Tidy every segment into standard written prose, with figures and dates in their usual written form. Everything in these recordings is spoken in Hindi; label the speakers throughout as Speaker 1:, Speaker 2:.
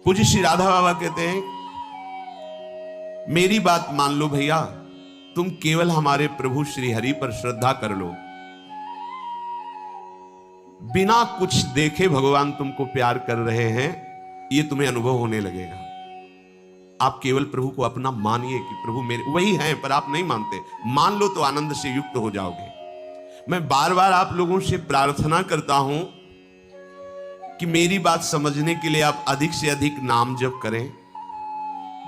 Speaker 1: पूज्य श्री राधा बाबा कहते हैं, मेरी बात मान लो भैया, तुम केवल हमारे प्रभु श्री हरि पर श्रद्धा कर लो, बिना कुछ देखे भगवान तुमको प्यार कर रहे हैं, ये तुम्हें अनुभव होने लगेगा। आप केवल प्रभु को अपना मानिए कि प्रभु मेरे वही हैं, पर आप नहीं मानते। मान लो तो आनंद से युक्त हो जाओगे। मैं बार बार आप लोगों से प्रार्थना करता हूं कि मेरी बात समझने के लिए आप अधिक से अधिक नाम जप करें।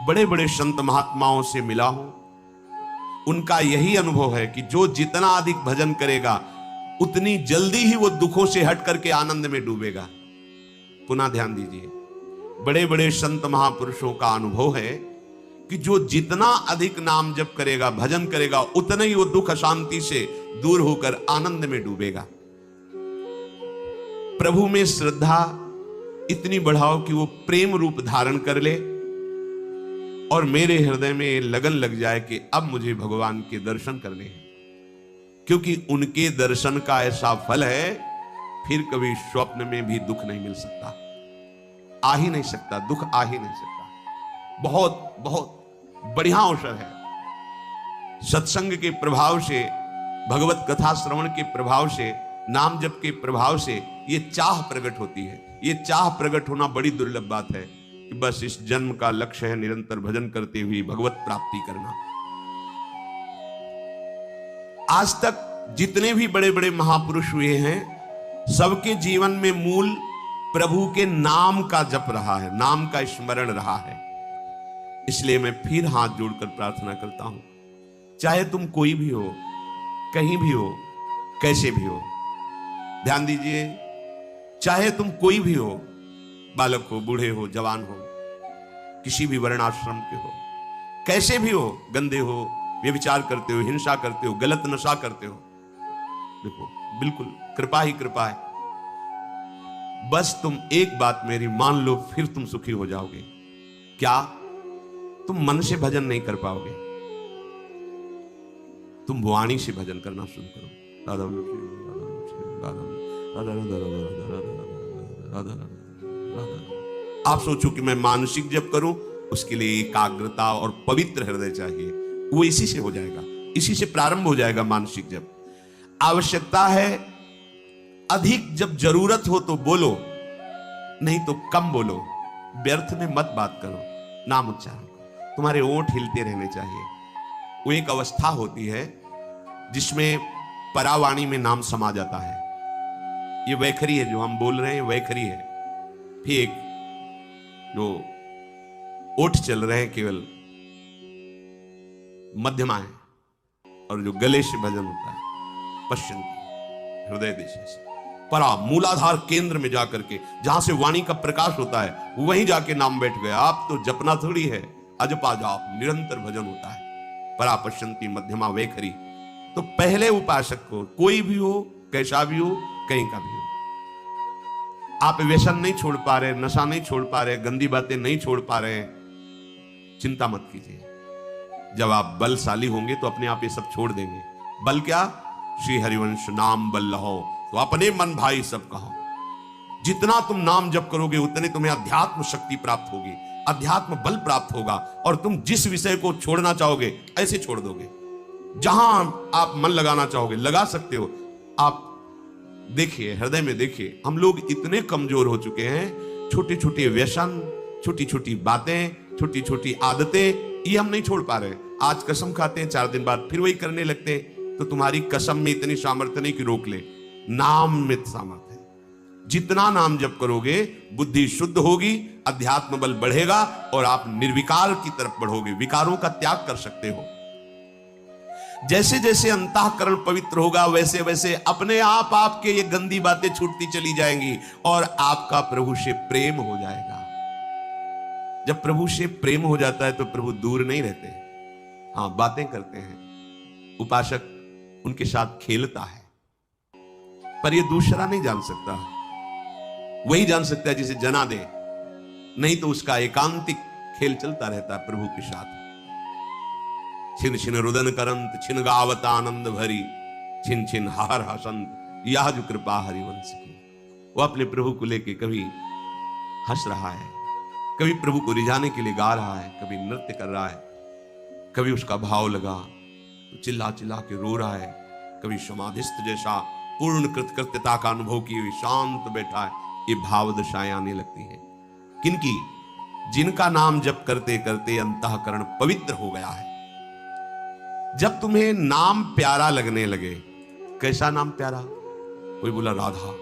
Speaker 1: बड़े बड़े संत महात्माओं से मिला हूं, उनका यही अनुभव है कि जो जितना अधिक भजन करेगा उतनी जल्दी ही वो दुखों से हट करके आनंद में डूबेगा। पुनः ध्यान दीजिए, बड़े बड़े संत महापुरुषों का अनुभव है कि जो जितना अधिक नाम जप करेगा, भजन करेगा, उतना ही वो दुख अशांति से दूर होकर आनंद में डूबेगा। प्रभु में श्रद्धा इतनी बढ़ाओ कि वो प्रेम रूप धारण कर ले और मेरे हृदय में लगन लग जाए कि अब मुझे भगवान के दर्शन करने हैं, क्योंकि उनके दर्शन का ऐसा फल है फिर कभी स्वप्न में भी दुख नहीं मिल सकता, आ ही नहीं सकता, दुख आ ही नहीं सकता। बहुत बहुत बढ़िया अवसर है। सत्संग के प्रभाव से, भगवत कथा श्रवण के प्रभाव से, नाम जप के प्रभाव से ये चाह प्रकट होती है। ये चाह प्रकट होना बड़ी दुर्लभ बात है कि बस इस जन्म का लक्ष्य है निरंतर भजन करते हुए भगवत प्राप्ति करना। आज तक जितने भी बड़े बड़े महापुरुष हुए हैं, सबके जीवन में मूल प्रभु के नाम का जप रहा है, नाम का स्मरण रहा है। इसलिए मैं फिर हाथ जोड़कर प्रार्थना करता हूं, चाहे तुम कोई भी हो, कहीं भी हो, कैसे भी हो, ध्यान दीजिए, चाहे तुम कोई भी हो, बालक हो, बूढ़े हो, जवान हो, किसी भी वर्णाश्रम के हो, कैसे भी हो, गंदे हो, व्यभिचार करते हो, हिंसा करते हो, गलत नशा करते हो, देखो बिल्कुल कृपा ही कृपा है। बस तुम एक बात मेरी मान लो, फिर तुम सुखी हो जाओगे। क्या? तुम मन से भजन नहीं कर पाओगे, तुम वाणी से भजन करना शुरू करो। आप सोचो कि मैं मानसिक जप करूं, उसके लिए एकाग्रता और पवित्र हृदय चाहिए, वो इसी से हो जाएगा, इसी से प्रारंभ हो जाएगा मानसिक जप। आवश्यकता है अधिक, जब जरूरत हो तो बोलो, नहीं तो कम बोलो, व्यर्थ में मत बात करो, नाम उच्चारण करो, तुम्हारे ओंठ हिलते रहने चाहिए। वो एक अवस्था होती है जिसमें परावाणी में नाम समा जाता है। ये वैखरी है जो हम बोल रहे हैं, वैखरी है। फिर एक जो ओठ चल रहे हैं केवल मध्यमा है, और जो गले से भजन होता है पश्चिम हृदय दिशा से परा मूलाधार केंद्र में जाकर के, जहां से वाणी का प्रकाश होता है, वहीं जाके नाम बैठ गया। आप तो जपना थोड़ी है, अजपा जाप, निरंतर भजन होता है। परा पश्यंती मध्यमा वैखरी। तो पहले उपासक को, कोई भी हो, कैसा भी हो, कहीं का भी हो, आप व्यसन नहीं छोड़ पा रहे, नशा नहीं छोड़ पा रहे, गंदी बातें नहीं छोड़ पा रहे, चिंता मत कीजिए। जब आप बलशाली होंगे तो अपने आप ये सब छोड़ देंगे। बल क्या? श्री हरिवंश नाम बल लहो, तो अपने मन भाई सब कहो। जितना तुम नाम जप करोगे उतने तुम्हें अध्यात्म शक्ति प्राप्त होगी, अध्यात्म बल प्राप्त होगा, और तुम जिस विषय को छोड़ना चाहोगे ऐसे छोड़ दोगे। जहां आप मन लगाना चाहोगे लगा सकते हो। आप देखिए, हृदय में देखिए, हम लोग इतने कमजोर हो चुके हैं, छोटे छोटे व्यसन, छोटी छोटी बातें, छोटी छोटी आदतें, ये हम नहीं छोड़ पा रहे। आज कसम खाते हैं, 4 दिन बाद फिर वही करने लगते हैं। तो तुम्हारी कसम में इतनी सामर्थ्य नहीं कि रोक ले, नाम में सामर्थ्य है। जितना नाम जप करोगे बुद्धि शुद्ध होगी, अध्यात्म बल बढ़ेगा, और आप निर्विकार की तरफ बढ़ोगे, विकारों का त्याग कर सकते हो। जैसे जैसे अंतःकरण पवित्र होगा, वैसे वैसे अपने आप आपके ये गंदी बातें छूटती चली जाएंगी, और आपका प्रभु से प्रेम हो जाएगा। जब प्रभु से प्रेम हो जाता है तो प्रभु दूर नहीं रहते, हाँ बातें करते हैं। उपासक उनके साथ खेलता है, पर ये दूसरा नहीं जान सकता, वही जान सकता है जिसे जना दे, नहीं तो उसका एकांतिक खेल चलता रहता है प्रभु के साथ। छिन छिन रुदन करंत, छिन गावत आनंद भरी, छिन छिन हार हसंत, यह जो कृपा हरिवंश की। वो अपने प्रभु को लेके कभी हंस रहा है, कभी प्रभु को रिझाने के लिए गा रहा है, कभी नृत्य कर रहा है, कभी उसका भाव लगा तो चिल्ला चिल्ला के रो रहा है, कभी समाधिस्थ जैसा पूर्ण कृतकृत्यता का अनुभव किए हुए शांत बैठा है। ये भाव दशाएं आने लगती हैं। किनकी? जिनका नाम जप करते करते अंतःकरण पवित्र हो गया है। जब तुम्हें नाम प्यारा लगने लगे, कैसा नाम प्यारा? कोई बोला राधा,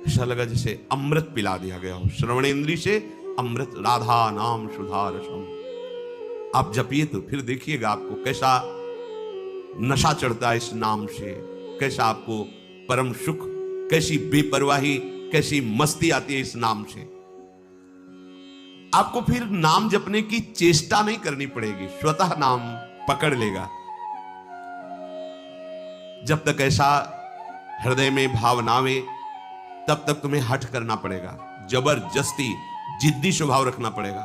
Speaker 1: ऐसा लगा जैसे अमृत पिला दिया गया हो, श्रवणेन्द्रिय से अमृत। राधा नाम सुधा रसम। आप जपिए तो फिर देखिएगा आपको कैसा नशा चढ़ता है इस नाम से, कैसा आपको परम सुख, कैसी बेपरवाही, कैसी मस्ती आती है इस नाम से। आपको फिर नाम जपने की चेष्टा नहीं करनी पड़ेगी, स्वतः नाम पकड़ लेगा। जब तक ऐसा हृदय में भाव ना आवे तब तक तुम्हें हठ करना पड़ेगा, जबरदस्ती जिद्दी स्वभाव रखना पड़ेगा।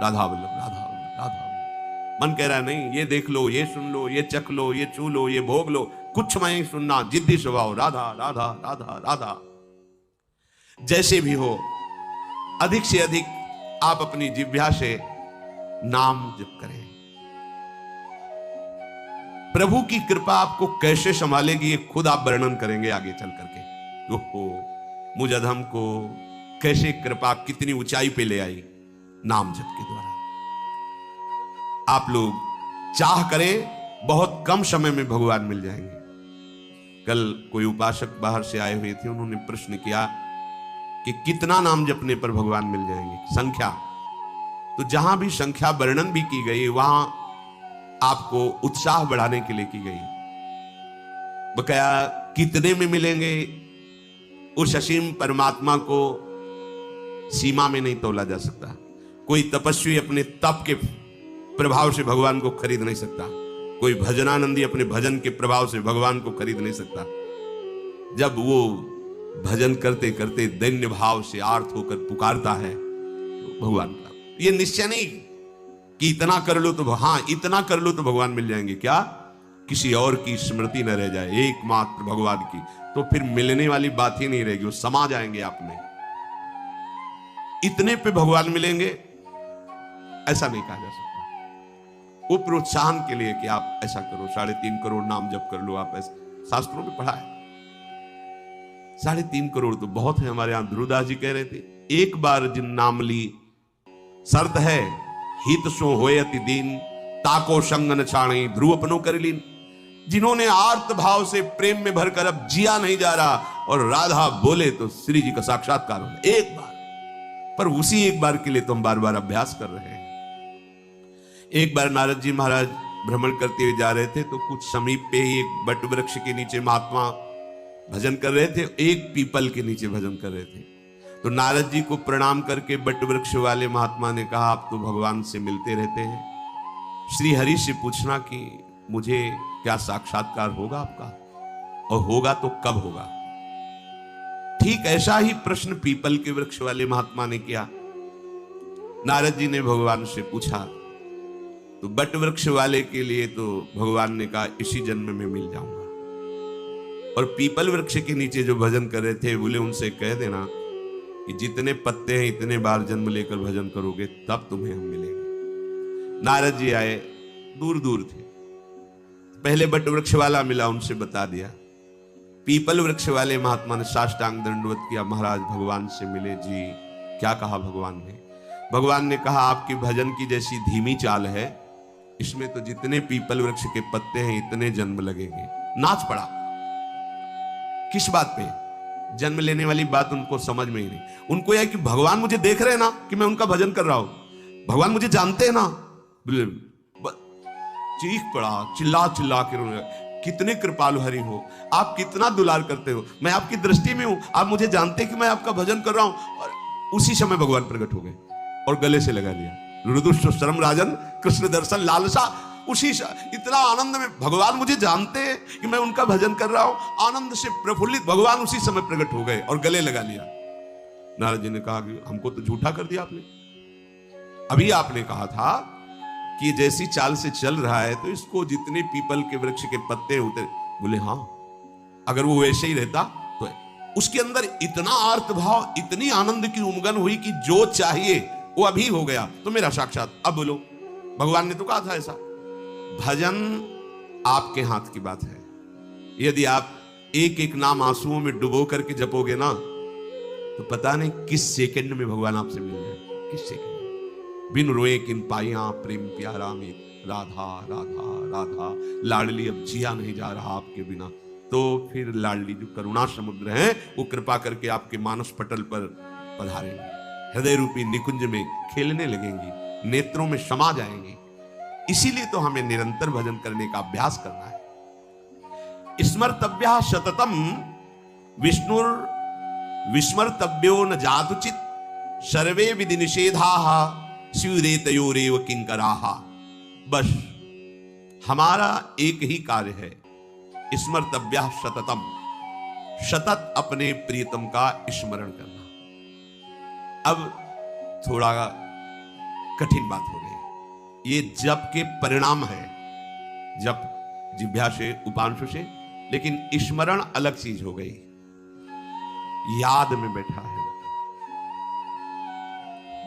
Speaker 1: राधा वल्लभ, राधा वल्लभ, राधा वल्लभ। मन कह रहा है नहीं, ये देख लो, ये सुन लो, ये चख लो, ये छू लो, ये भोग लो, कुछ मैं नहीं सुनना, जिद्दी स्वभाव, राधा राधा राधा राधा। जैसे भी हो, अधिक से अधिक आप अपनी जिह्वा से नाम जप करें। प्रभु की कृपा आपको कैसे संभालेगी ये खुद आप वर्णन करेंगे आगे चल करके। ओहो, मुझ अधम को कैसे कृपा कितनी ऊंचाई पे ले आई नाम जप के द्वारा। आप लोग चाह करें बहुत कम समय में भगवान मिल जाएंगे। कल कोई उपासक बाहर से आए हुए थे, उन्होंने प्रश्न किया कि कितना नाम जपने पर भगवान मिल जाएंगे, संख्या। तो जहां भी संख्या वर्णन भी की गई वहां आपको उत्साह बढ़ाने के लिए की गई। बकाया कितने में मिलेंगे उस असीम परमात्मा को सीमा में नहीं तोला जा सकता। कोई तपस्वी अपने तप के प्रभाव से भगवान को खरीद नहीं सकता, कोई भजनानंदी अपने भजन के प्रभाव से भगवान को खरीद नहीं सकता। जब वो भजन करते करते दैन्य भाव से आर्त होकर पुकारता है तो भगवान का ये निश्चय नहीं कि इतना कर लो तो, हाँ इतना कर लो तो भगवान मिल जाएंगे। क्या किसी और की स्मृति न रह जाए, एकमात्र भगवान की, तो फिर मिलने वाली बात ही नहीं रहेगी, वो समा जाएंगे आप में। इतने पे भगवान मिलेंगे ऐसा नहीं कहा जा सकता। वो प्रोत्साहन के लिए कि आप ऐसा करो, 3.5 करोड़ नाम जप कर लो। आप ऐसा शास्त्रों में पढ़ा है, 3.5 करोड़ तो बहुत है। हमारे यहां ध्रुवदास जी कह रहे थे, एक बार जिन नाम ली शर्त है, हित सो होए अति दीन, ताको संग न छाणी ध्रुव अपनो कर लीन। जिन्होंने आर्त भाव से प्रेम में भरकर अब जिया नहीं जा रहा और राधा बोले तो श्री जी का साक्षात्कार हो एक बार। पर उसी एक बार के लिए तो हम बार बार अभ्यास कर रहे हैं। एक बार नारद जी महाराज भ्रमण करते हुए जा रहे थे तो कुछ समीप पे ही एक बट वृक्ष के नीचे महात्मा भजन कर रहे थे, एक पीपल के नीचे भजन कर रहे थे। तो नारद जी को प्रणाम करके बट वृक्ष वाले महात्मा ने कहा, आप तो भगवान से मिलते रहते हैं, श्री हरि से पूछना कि मुझे क्या साक्षात्कार होगा आपका, और होगा तो कब होगा। ठीक ऐसा ही प्रश्न पीपल के वृक्ष वाले महात्मा ने किया। नारद जी ने भगवान से पूछा तो बट वृक्ष वाले के लिए तो भगवान ने कहा इसी जन्म में मिल जाऊंगा। और पीपल वृक्ष के नीचे जो भजन कर रहे थे बोले उनसे कह देना कि जितने पत्ते हैं इतने बार जन्म लेकर भजन करोगे तब तुम्हें हम मिलेंगे। नारद जी आए, दूर दूर थे, पहले बट वृक्ष वाला मिला, उनसे बता दिया। पीपल वृक्ष वाले महात्मा ने साष्टांग दंडवत किया, महाराज भगवान से मिले जी। क्या कहा भगवान ने? भगवान ने कहा आपकी भजन की जैसी धीमी चाल है, इसमें तो जितने पीपल वृक्ष के पत्ते हैं इतने जन्म लगेंगे। नाच पड़ा। किस बात पे? जन्म लेने वाली बात उनको समझ में ही नहीं। उनको यह कि भगवान मुझे देख रहे हैं ना कि मैं उनका भजन कर रहा हूं, भगवान मुझे जानते हैं ना। चीख पड़ा, चिल्ला चिल्ला के रोने, कितने कृपालु हरि हो, आप कितना दुलार करते हो, मैं आपकी दृष्टि में हूं, आप मुझे जानते कि मैं आपका भजन कर रहा हूं। और उसी समय भगवान प्रकट हो गए और गले से लगा लिया। रुदुष्ट शर्म राजन कृष्ण दर्शन लालसा। उसी इतना आनंद में भगवान मुझे जानते हैं कि मैं उनका भजन कर रहा हूं, आनंद से प्रफुल्लित भगवान उसी समय प्रकट हो गए और गले लगा लिया। नारद जी ने कहा कि हमको तो झूठा कर दिया आपने, अभी आपने कहा था कि जैसी चाल से चल रहा है तो इसको जितने पीपल के वृक्ष के पत्ते होते। बोले हाँ, अगर वो वैसे ही रहता तो उसके अंदर इतना आर्त भाव, इतनी आनंद की उमगन हुई कि जो चाहिए वो अभी हो गया तो मेरा साक्षात। अब बोलो, भगवान ने तो कहा था ऐसा। भजन आपके हाथ की बात है। यदि आप एक एक नाम आंसुओं में डुबो करके जपोगे ना, तो पता नहीं किस सेकंड में भगवान आपसे मिल जाए, किस सेकंड। बिन रोए किन पाइया प्रेम प्यारा में, राधा राधा राधा, लाडली अब जिया नहीं जा रहा आपके बिना। तो फिर लाडली जो करुणा समुद्र है, वो कृपा करके आपके मानस पटल पर पधारेंगे, हृदय रूपी निकुंज में खेलने लगेंगी, नेत्रों में समा जाएंगी। इसीलिए तो हमें निरंतर भजन करने का अभ्यास करना है। स्मर्तव्या सततम विष्णुर विस्मर्तव्यो न जातुचित, सर्वे विधि निषेधाः स्युरेतयोरेव किंकराः। बस हमारा एक ही कार्य है, स्मर्तव्या सततम, सतत अपने प्रियतम का स्मरण करना। अब थोड़ा कठिन बात हो गई, ये जप के परिणाम है, जप जिह्वा से उपांशु से, लेकिन स्मरण अलग चीज हो गई। याद में बैठा है,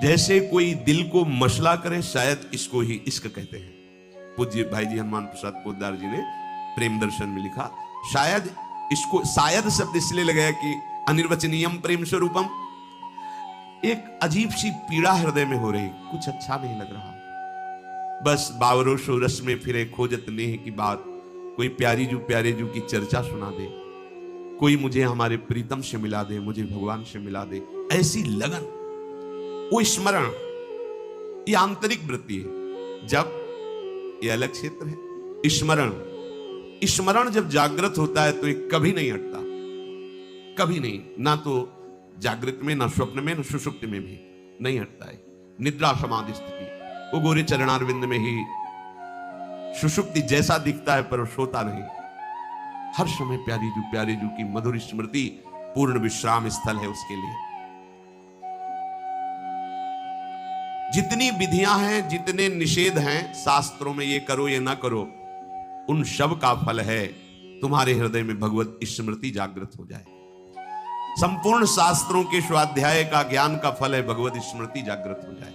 Speaker 1: जैसे कोई दिल को मसला करे, शायद इसको ही इश्क कहते हैं। पूज्य भाई जी हनुमान प्रसाद पोद्दार जी ने प्रेम दर्शन में लिखा, शायद इसको, शायद शब्द इसलिए लगाया कि अनिर्वचनीयम प्रेम स्वरूपम। एक अजीब सी पीड़ा हृदय में हो रही, कुछ अच्छा नहीं लग रहा, बस बावरो सो रस में फिरे खोजत नेह की बात, कोई प्यारी जू प्यारे जू की चर्चा सुना दे, कोई मुझे हमारे प्रीतम से मिला दे, मुझे भगवान से मिला दे, ऐसी लगन, वो स्मरण, ये आंतरिक वृत्ति है। जब ये अलग क्षेत्र है, स्मरण, स्मरण जब जागृत होता है तो ये कभी नहीं हटता, कभी नहीं, ना तो जागृत में, ना स्वप्न में, ना सुषुप्ति में भी नहीं हटता है। निद्रा समाधि स्थिति, वो गोरे चरणारविंद में ही सुषुप्ति जैसा दिखता है, पर वो सोता नहीं। हर समय प्यारी जू की मधुर स्मृति पूर्ण विश्राम स्थल है उसके लिए। जितनी विधियां हैं, जितने निषेध हैं शास्त्रों में, ये करो ये ना करो, उन सब का फल है तुम्हारे हृदय में भगवत स्मृति जागृत हो जाए। संपूर्ण शास्त्रों के स्वाध्याय का, ज्ञान का फल है भगवत स्मृति जागृत हो जाए।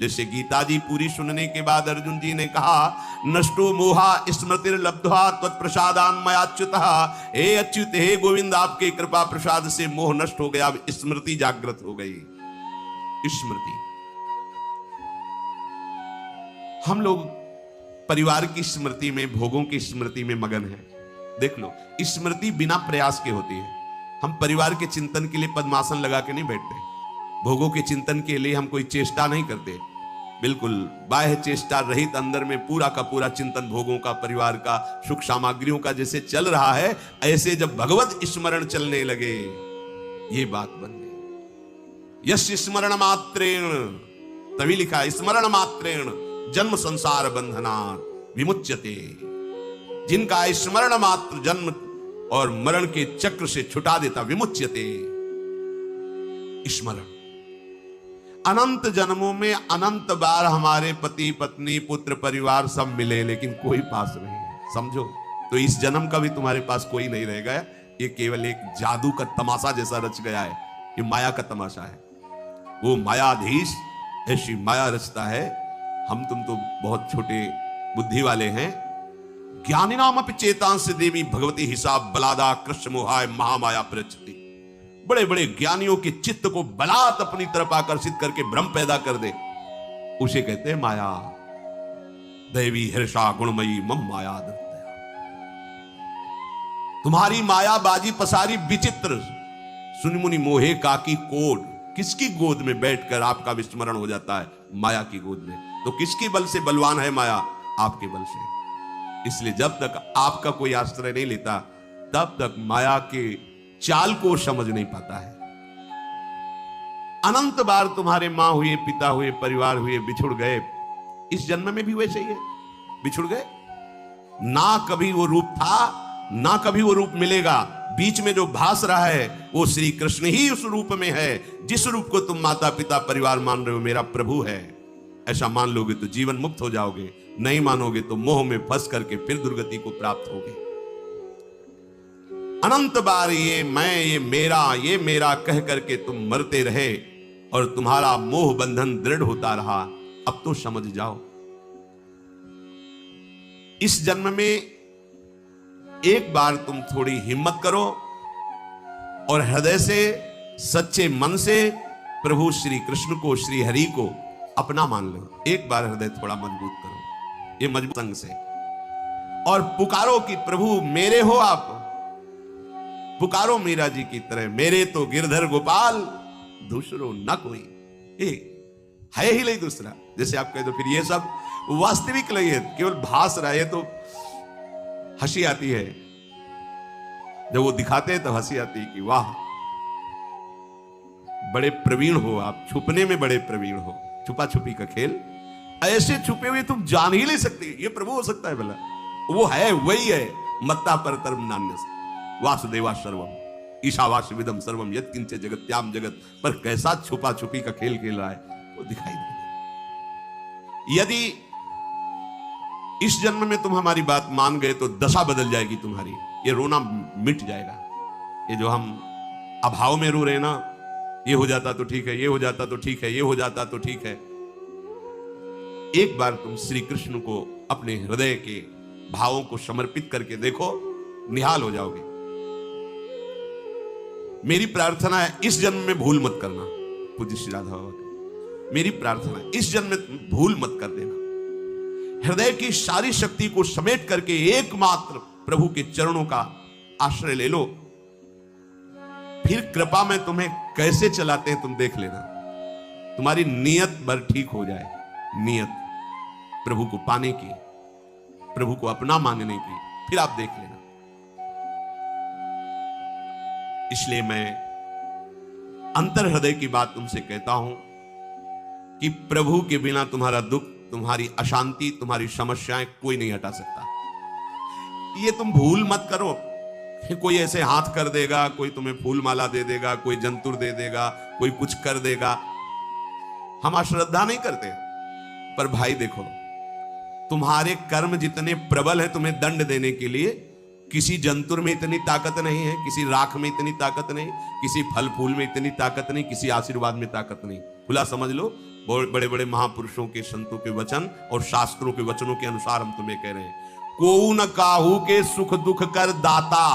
Speaker 1: जैसे गीता जी पूरी सुनने के बाद अर्जुन जी ने कहा, नष्टो मोहा स्मृतिर्लब्ध्वा त्वत्प्रसादान् मयाच्युतः। हे अच्युत, हे गोविंद, आपके कृपा प्रसाद से मोह नष्ट हो गया, अब स्मृति जागृत हो गई। स्मृति, हम लोग परिवार की स्मृति में, भोगों की स्मृति में मगन है। देख लो, स्मृति बिना प्रयास के होती है। हम परिवार के चिंतन के लिए पद्मासन लगा के नहीं बैठते, भोगों के चिंतन के लिए हम कोई चेष्टा नहीं करते, बिल्कुल बाह्य चेष्टा रहित अंदर में पूरा का पूरा चिंतन भोगों का, परिवार का, सुख सामग्रियों का जैसे चल रहा है, ऐसे जब भगवत स्मरण चलने लगे, ये बात बन गई। यस्य स्मरण मात्रेण, तभी लिखा स्मरण मात्रेण जन्म संसार बंधनात् विमुच्यते। जिनका स्मरण मात्र जन्म और मरण के चक्र से छुटा देता, विमुच्यते। स्मरण, अनंत जन्मों में अनंत बार हमारे पति पत्नी पुत्र परिवार सब मिले, लेकिन कोई पास नहीं है, समझो। तो इस जन्म का भी तुम्हारे पास कोई नहीं रहेगा। ये केवल एक जादू का तमाशा जैसा रच गया है, ये माया का तमाशा है। वो मायाधीश ऐसी माया रचता है, हम तुम तो बहुत छोटे बुद्धि वाले हैं। ज्ञानी नाम अपि चेतांस देवी भगवती हिसाब बलादा कृष्ण मोहाय महामाया प्रचति। बड़े बड़े ज्ञानियों के चित्त को बलात् अपनी तरफ आकर्षित करके भ्रम पैदा कर दे, उसे कहते हैं माया। दैवी हर्षा गुणमयी मम माया दत्तया। तुम्हारी माया बाजी पसारी विचित्र, सुनिमुनि मोहे काकी कोड। किसकी गोद में बैठकर आपका विस्मरण हो जाता है? माया की गोद में। तो किसके बल से बलवान है माया? आपके बल से। इसलिए जब तक आपका कोई आश्रय नहीं लेता, तब तक माया के चाल को समझ नहीं पाता है। अनंत बार तुम्हारे मां हुए, पिता हुए, परिवार हुए, बिछुड़ गए। इस जन्म में भी वैसे ही है, बिछुड़ गए। ना कभी वो रूप था, ना कभी वो रूप मिलेगा। बीच में जो भास रहा है वो श्री कृष्ण ही उस रूप में है। जिस रूप को तुम माता पिता परिवार मान रहे हो, मेरा प्रभु है, ऐसा मान लोगे तो जीवन मुक्त हो जाओगे। नहीं मानोगे तो मोह में फंस करके फिर दुर्गति को प्राप्त होगे। अनंत बार ये मैं, ये मेरा कह करके तुम मरते रहे। और तुम्हारा मोह बंधन दृढ़ होता रहा। अब तो समझ जाओ, इस जन्म में एक बार तुम थोड़ी हिम्मत करो और हृदय से, सच्चे मन से प्रभु श्री कृष्ण को, श्री हरि को अपना मान लो। एक बार हृदय थोड़ा मजबूत करो, ये मजबूत संग से, और पुकारो कि प्रभु मेरे हो आप। पुकारो मीरा जी की तरह, मेरे तो गिरधर गोपाल दूसरो न कोई। ये है ही नहीं दूसरा। जैसे आप कहे तो फिर ये सब वास्तविक नहीं है, केवल भास रहा है। तो हंसी आती है जब वो दिखाते हैं, तो हंसी आती है कि वाह बड़े प्रवीण हो आप, छुपने में बड़े प्रवीण हो। छुपा छुपी का खेल, ऐसे छुपे हुए तुम जान ही नहीं सकते ये प्रभु हो सकता है भला। वो है, वही है। मत्ता परतरम नान्यस् वासुदेवा सर्वम ईशावास्यविदम सर्वम यत्किंच जगत्याम जगत। पर कैसा छुपा छुपी का खेल खेल रहा है वो दिखाई देगा। यदि इस जन्म में तुम हमारी बात मान गए तो दशा बदल जाएगी तुम्हारी। ये रोना मिट जाएगा। ये जो हम अभाव में रो रहे ना, ये हो जाता तो ठीक है, ये हो जाता तो ठीक है, ये हो जाता तो ठीक है। एक बार तुम श्री कृष्ण को अपने हृदय के भावों को समर्पित करके देखो, निहाल हो जाओगे। मेरी प्रार्थना है इस जन्म में भूल मत करना। पूज्य श्री राधा बाबा की मेरी प्रार्थना है, इस जन्म में भूल मत कर देना। हृदय की सारी शक्ति को समेट करके एकमात्र प्रभु के चरणों का आश्रय ले लो। फिर कृपा में तुम्हें कैसे चलाते हैं तुम देख लेना। तुम्हारी नियत भर ठीक हो जाए, नियत प्रभु को पाने की, प्रभु को अपना मानने की, फिर आप देख लेना। इसलिए मैं अंतर हृदय की बात तुमसे कहता हूं कि प्रभु के बिना तुम्हारा दुख, तुम्हारी अशांति, तुम्हारी समस्याएं कोई नहीं हटा सकता। ये तुम भूल मत करो कि कोई ऐसे हाथ कर देगा, कोई तुम्हें फूल माला दे देगा, कोई जंतुर दे देगा, कोई कुछ कर देगा। हम अश्रद्धा नहीं करते, पर भाई देखो, तुम्हारे कर्म जितने प्रबल हैं तुम्हें दंड देने के लिए, किसी जंतुर में इतनी ताकत नहीं है, किसी राख में इतनी ताकत नहीं, किसी फल फूल में इतनी ताकत नहीं, किसी आशीर्वाद में ताकत नहीं। खुला समझ लो, बड़े बड़े महापुरुषों के, संतों के वचन और शास्त्रों के वचनों के अनुसार हम तुम्हें कह रहे हैं। को न काहू के सुख दुख कर दाता,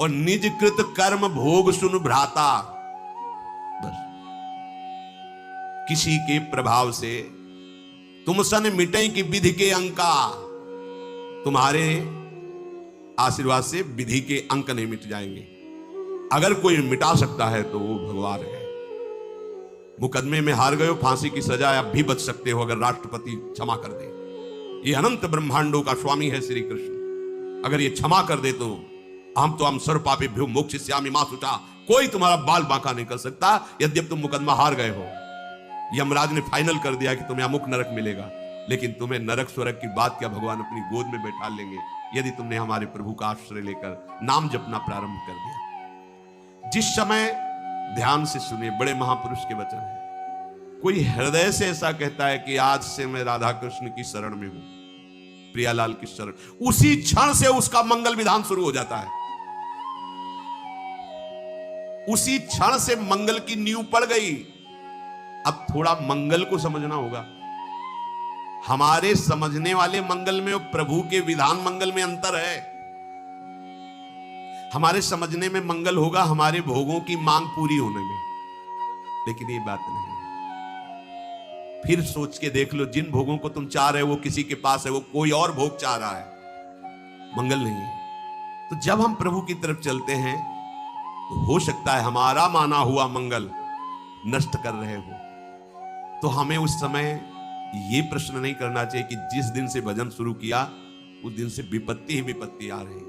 Speaker 1: और निज कृत कर्म भोग सुन भ्राता। बस किसी के प्रभाव से तुम सन मिटे की विधि के अंका। तुम्हारे आशीर्वाद से विधि के अंक नहीं मिट जाएंगे। अगर कोई मिटा सकता है तो वो भगवान है। मुकदमे में हार गए हो, फांसी की सजा आप भी बच सकते हो अगर राष्ट्रपति क्षमा कर दे। ये अनंत ब्रह्मांडों का स्वामी है श्री कृष्ण। अगर ये क्षमा कर दे तो हम सर्व पापेभ्यो मोक्षयिष्यामि मा शुचा। कोई तुम्हारा बाल बांका नहीं कर सकता। यद्यपि तुम मुकदमा हार गए हो, यमराज ने फाइनल कर दिया कि तुम्हें अमुक नरक मिलेगा, लेकिन तुम्हें नरक स्वर्ग की बात क्या भगवान अपनी गोद में बैठा लेंगे यदि तुमने हमारे प्रभु का आश्रय लेकर नाम जपना प्रारंभ कर दिया। जिस समय ध्यान से सुनिए, बड़े महापुरुष के वचन है। कोई हृदय से ऐसा कहता है कि आज से मैं राधा कृष्ण की शरण में हूं, प्रियालाल की शरण, उसी क्षण से उसका मंगल विधान शुरू हो जाता है। उसी क्षण से मंगल की नींव पड़ गई। अब थोड़ा मंगल को समझना होगा। हमारे समझने वाले मंगल में और प्रभु के विधान मंगल में अंतर है। हमारे समझने में मंगल होगा हमारे भोगों की मांग पूरी होने में, लेकिन ये बात नहीं है। फिर सोच के देख लो, जिन भोगों को तुम चाह रहे हो वो किसी के पास है, वो कोई और भोग चाह रहा है, मंगल नहीं है। तो जब हम प्रभु की तरफ चलते हैं तो हो सकता है हमारा माना हुआ मंगल नष्ट कर रहे हो। तो हमें उस समय ये प्रश्न नहीं करना चाहिए कि जिस दिन से भजन शुरू किया उस दिन से विपत्ति ही विपत्ति आ रही,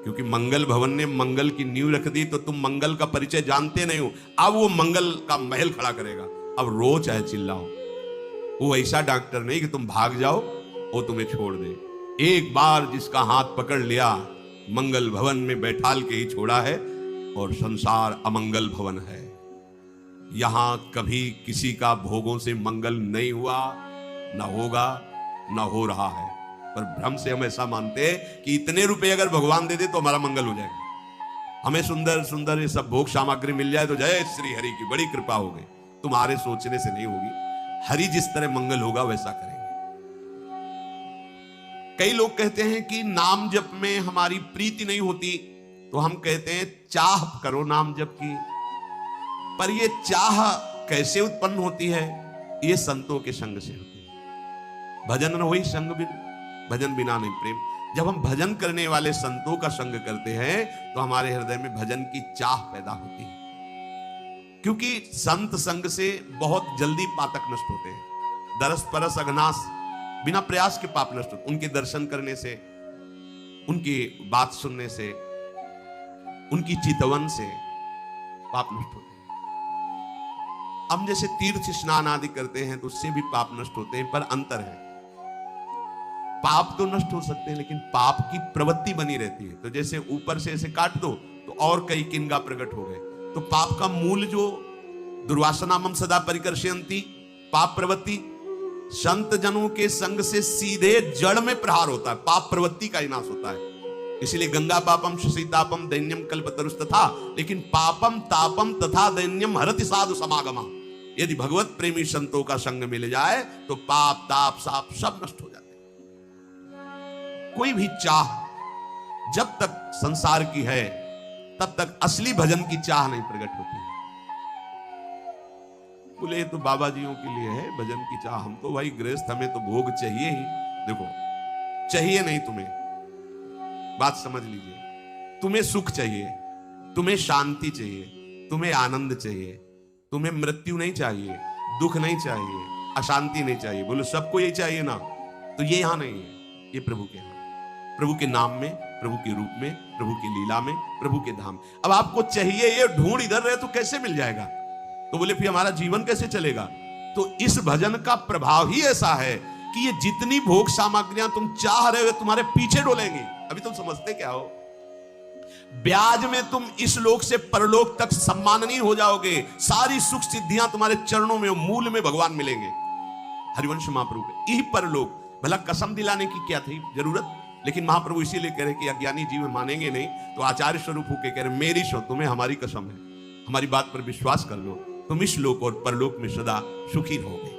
Speaker 1: क्योंकि मंगल भवन ने मंगल की नींव रख दी तो तुम मंगल का परिचय जानते नहीं हो। अब वो मंगल का महल खड़ा करेगा। अब रो चाहे चिल्लाओ, वो ऐसा डॉक्टर नहीं कि तुम भाग जाओ वो तुम्हें छोड़ दे। एक बार जिसका हाथ पकड़ लिया मंगल भवन में बैठाल के ही छोड़ा है, और संसार अमंगल भवन है। यहां कभी किसी का भोगों से मंगल नहीं हुआ, ना होगा, ना हो रहा है। पर भ्रम से हम ऐसा मानते हैं कि इतने रुपए अगर भगवान दे दे तो हमारा मंगल हो जाएगा। हमें सुंदर सुंदर ये सब भोग सामग्री मिल जाए तो जय श्री हरि की बड़ी कृपा हो गई। तुम्हारे सोचने से नहीं होगी, हरि जिस तरह मंगल होगा वैसा करेंगे। कई लोग कहते हैं कि नाम जप में हमारी प्रीति नहीं होती, तो हम कहते हैं चाह करो नाम जप की। पर ये चाह कैसे उत्पन्न होती है? ये संतों के संग से होती है। भजन न होई संग बिन, भजन बिना नहीं प्रेम। जब हम भजन करने वाले संतों का संग करते हैं तो हमारे हृदय में भजन की चाह पैदा होती है, क्योंकि संत संग से बहुत जल्दी पातक नष्ट होते हैं। दरस परस अघनास, बिना प्रयास के पाप नष्ट होते। उनके दर्शन करने से, उनकी बात सुनने से, उनकी चितवन से पाप नष्ट होते हैं। हम जैसे तीर्थ स्नान आदि करते हैं तो उससे भी पाप नष्ट होते हैं, पर अंतर है। पाप तो नष्ट हो सकते हैं लेकिन पाप की प्रवृत्ति बनी रहती है। तो जैसे ऊपर से ऐसे काट दो तो और कई किंगा प्रकट हो गए। तो पाप का मूल जो दुर्वासनामम सदा परिकर्षयन्ति पाप प्रवृत्ति, संत जनों के संग से सीधे जड़ में प्रहार होता है, पाप प्रवृत्ति का विनाश होता है। इसलिए गंगा पापम शशीतापम दैन्यम कल्पतरुस्तथा, लेकिन पापम तापम तथा दैन्यम हरति साधु समागमा। यदि भगवत प्रेमी संतों का संग मिल जाए तो पाप ताप साप सब नष्ट हो जाते हैं। कोई भी चाह जब तक संसार की है तब तक असली भजन की चाह नहीं प्रकट होती। बोले ये तो बाबा जियों के लिए है भजन की चाह, हम तो भाई गृहस्थ, हमें तो भोग चाहिए ही। देखो, चाहिए नहीं तुम्हें, बात समझ लीजिए। तुम्हें सुख चाहिए, तुम्हें शांति चाहिए, तुम्हें आनंद चाहिए, तुम्हें मृत्यु नहीं चाहिए, दुख नहीं चाहिए, अशांति नहीं चाहिए। बोलो सबको यही चाहिए ना? तो ये यहां नहीं है, ये प्रभु के यहां, प्रभु के नाम में, प्रभु के रूप में, प्रभु की लीला में, प्रभु के धाम। अब आपको चाहिए, ये ढूंढ इधर रहे तो कैसे मिल जाएगा? तो बोले फिर हमारा जीवन कैसे चलेगा? तो इस भजन का प्रभाव ही ऐसा है कि ये जितनी भोग सामग्रियां तुम चाह रहे हो तुम्हारे पीछे डोलेंगी। अभी तुम समझते क्या हो? ब्याज में तुम इस लोक से परलोक तक सम्माननीय हो जाओगे। सारी सुख सिद्धियां तुम्हारे चरणों में, मूल में भगवान मिलेंगे। हरिवंश महाप्रभु के यही परलोक। भला कसम दिलाने की क्या थी जरूरत? लेकिन महाप्रभु इसीलिए कह रहे कि अज्ञानी जीव मानेंगे नहीं, तो आचार्य स्वरूप होकर कह रहे मेरी शो तुम्हें हमारी कसम है, हमारी बात पर विश्वास कर लो, तुम इस लोक और परलोक में सदा सुखी रहोगे।